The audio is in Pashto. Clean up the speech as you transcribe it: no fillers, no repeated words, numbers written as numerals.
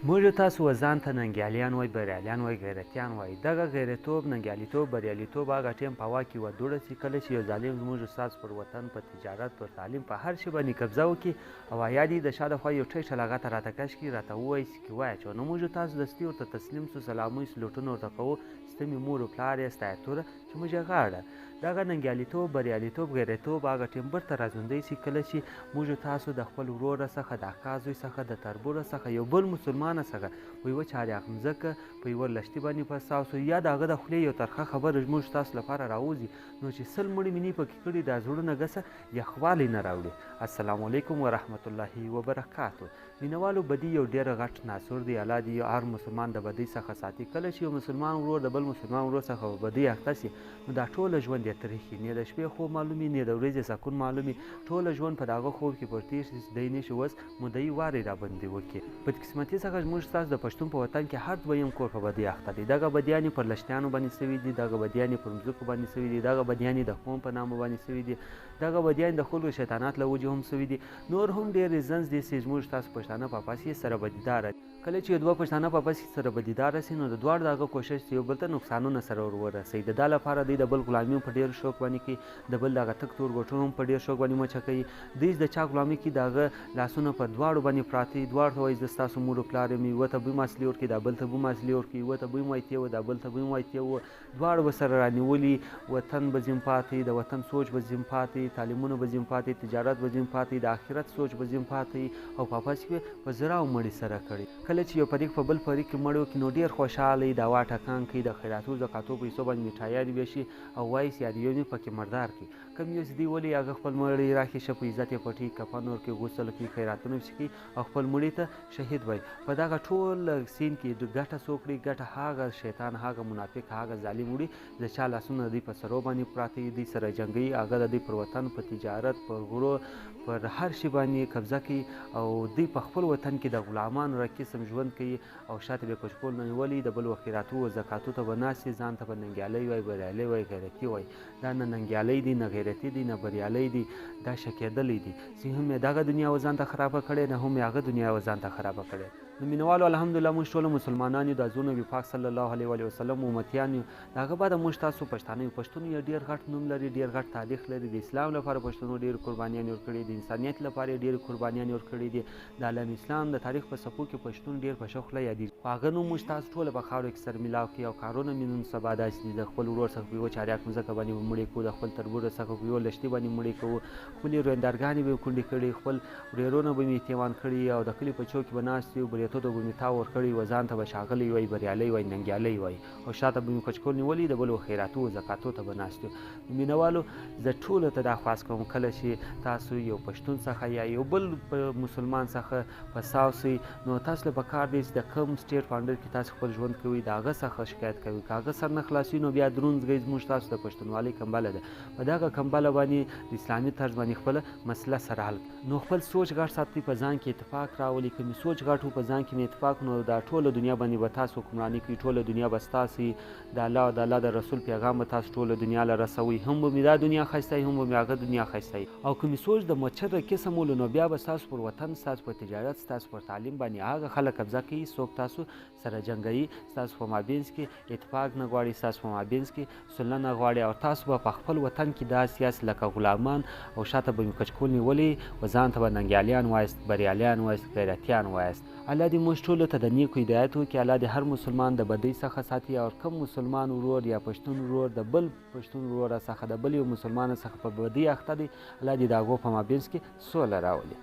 موږ تاسو ځان ته ننګیالیان وای، بریالیان وای، غیرتیان وای. دغه غیرتوب، ننګیالیتوب، بریالیتوب هغه ټیم په هوا کې یوه دوړه چې کله چې یو ظالم زموږ استاد پر وطن، په تجارت، پر تعلیم، په هر شي باندې قبضه وکړي او یا دې د شا دخوا یو ټیشل هغه ته راته کش کړي، راته ووایي چې واچوه، نو موږ تاسو دستي ورته تسلیم سو، سلامۍ سلوټونه ورته کوو، ته مې مور و پلار یې ستا توره چې موږ یې غاړه. دغه ننګیالیتوب، بریالیتوب، غیرتوب هغه ټیم بیرته راژوندی شي کله چې موږ تاسو د خپل وروره څخه، د اکا زوی څخه، د تربوره څخه، یو بل مسلمانه څخه په یوه چارې مځکه په یوه لښتي باندې پساو سو، یا د هغه د خولې یو ترخه خبره موږ تاسو لپاره راوځي، نو چې سل مړي مې نه پکې کړي دا زړونه ګسه یخوالی نه راوړي. السلام علیکم ورحمت الله وبرکاتو. مینوالو، بدي یو ډېر غټ ناسور دی. الله دې هر مسلمان د بدۍ څخه ساتي. کله چې یو مسلمان ورور د بل مسلمان ورور څخه په بدۍ اخته سي، نو دا ټوله ژوند یې تریخي، نه د شپې خوب معلومي، نه د ورځې سکون معلومي، ټوله ژوند په دغه خوب کې پر تېر شي چې دی نشي اوس مدعي وارې راباندې وکړي. بدقسمتي څخه زموږ ستاسو د پښتون په وطن کې هر دویم کور په بدۍ اخته دی. دغه بدیانې پر لښتیانو باندې سوي دي، دغه بدیانې پر مځکو باندې سوي دي، دغه بدیانې د قوم په نامه باندې سوي دي، دغه بدیانې د خلکو شیطانات له وجې هم سوي دي. نور هم ډېر ریزنز دي چې زموږ ستاسو پښتانه په پاس یې سره بدیداره. کله چې یو دوه پښتانه په پس سره بدیداره سي، نو د دواړو د هغه کوشش چې یو بل ته نقصانونه سره ور ورسوي. د دا لپاره دوی د بل غلامي په ډېر شوق باندې کوي، د بل دغه تک تور ګوټونه هم په ډېر شوق باندې مچه کوي. دوی د چا غلامي کوي، د هغه لاسونه په دواړو باندې پراته دي، دواړو ته وایي زه ستاسو مور و پلار یم، یوه ته به یې ماسلې ورکوي، دا بل ته به یې ماسلې ورکوي، یوه ته به یې وایتې وه، دا بل ته به یې وایتې وه، دواړه به سره رانیولي. وطن به ځین پاتې، د وطن سوچ به ځین پاتې، تعلیمونه به ځین پاتې، تجارت به ځین پاتې، د آخرت سوچ به ځین پاتې، او په پس کې په زراو مړي سره کړي. کله چې یو فریق په بل فریق کې مړ وکړي، نو ډېر خوشحاله وي، دعوا ټکان کوي، د خیراتو زکاتو پیسو باندې میټایانې ویشي او وایي چې یار یو مې پکې مردار کړي. کوم یو چې دوی ولي هغه خپل مړی راخي شه، په عزت یې پټي، کفن ورکوي، غسل کوي، خیراتونه پسې کوي او خپل مړي ته شهید وایي. په دغه ټول سین کې ګټه څوک کړي؟ ګټه هغه شیطان، هغه منافق، هغه ظالم وړي د چا لاسونه د دوی په سرو باندې پراته دي، دوی سره جنګوي، هغه د دوی پر وطن، په تجارت، پر غرو، پر هر شي باندې قبضه کوي او دوی په خپل وطن کې د غلامانو را قسم ژوند کوي او شاته به کچکول نه نیولي، د بل و خیراتو و زکاتو ته به ناست وي، ځان ته به ننګیالی وایي، بریالی وایي، غیرتي وایي. دا نه ننګیالی دی، نه غیرتي دی، نه بریالی دی، دا شکېدلی دی چې هم یې دغه دنیا و ځان ته خرابه کړې، نه هم یې هغه دنیا و ځان ته خرابه کړې. نو مینوالو، الحمدلله موږ ټوله مسلمانان یو، د حضور نبي پاک صلی الله علیه و وسلم امتیان یو. د هغه بعده موږ تاسو پښتانه یو. پښتون یو ډېر غټ نوم لري، ډېر غټ تاریخ لري. د اسلام لپاره پښتنو ډېر قربانیان ورکړي دي، د انسانیت لپاره یې ډېر قربانیان ورکړي دي. د عالم اسلام د تاریخ په څپو کې پښتون ډېر په شوخله یادېږي، خو هغه نوم موږ تاسو ټوله په خاورو کې سره میلاو کړي او کارونه مې نن سبا داسې دي، د خپل ورور څخه په یوه چارواک مځکه باندې به مړې کړو، د خپل تربوره څخه په یوه لښتي باندې مړې کوو، خپلې رویندارګانې به یې کونډې کړي، خپل ورېرونه به مې یتیمان کړي او د کلي په چوک کې به ناست وي، بریتو ته به مې تاو ورکړی و، ځان ته به ښاغلی وایي، بریالی وایي، ننګیالی وایي، او شاته به مې کچکول نیولي، د بل و خیراتو و زکاتو ته به ناست وي. مینوالو، زه ټولو ته دا خواست کوم، کله چې تاسو یو پښتون څخه یا یو بل مسلمان څخه فساو سئ، نو تاسو له پکار دی چې د کوم سټیټ په انډر کې تاسو خپل ژوند کوئ د هغه څخه شکایت کوئ. که هغه سر نه خلاصوي، نو بیا دروند ځګئ زموږ تاسو د پښتونوالۍ کمبله ده، په دغه کمبله باندې د اسلامي طرز باندې خپله مسله سره حل. نو خپل سوچ غټ ساتئ، په ځان کې اتفاق راولئ. که مې سوچ غټ و، په ځان کې مې اتفاق، نو دا ټوله دنیا باندې به تاسو حکمراني کوي، ټوله دنیا به ستاسې د الله او د الله د رسول پیغام به تاسو ټوله دنیا له رسوئ، هم به مې دا دنیا ښایسته وي، هم به مې هغه دنیا ښایسته وي. او که مې سوچ د مچر د قسم ولو، نو بیا به ستاسو پر وطن، ستاسو پر تجارت، ستاسو پر تعلیم باندې هغه خلک قبضه کوي څوک تاسو سره جنګوي، ستاسو په مابینځ کې اتفاق نه غواړي، ستاسو په مابینځ کې صلح نه غواړي، او تاسو به په خپل وطن کې داسې یاست لکه غلامان، او شاته به مې کچکول نیولي و، ځان ته به ننګیالیان وایست، بریالیان وایست، غیرتیان وایست. الله دې موږ ټولو ته د نیکو هدایت وکړي. الله دې هر مسلمان د بدۍ څخه ساتي، او کوم مسلمان ورور یا پښتون ورور د بل پښتون ورور څخه، د بل یو مسلمان څخه په بدۍ اخته دی، الله دې د هغو په مابینځ کې سوله راولي.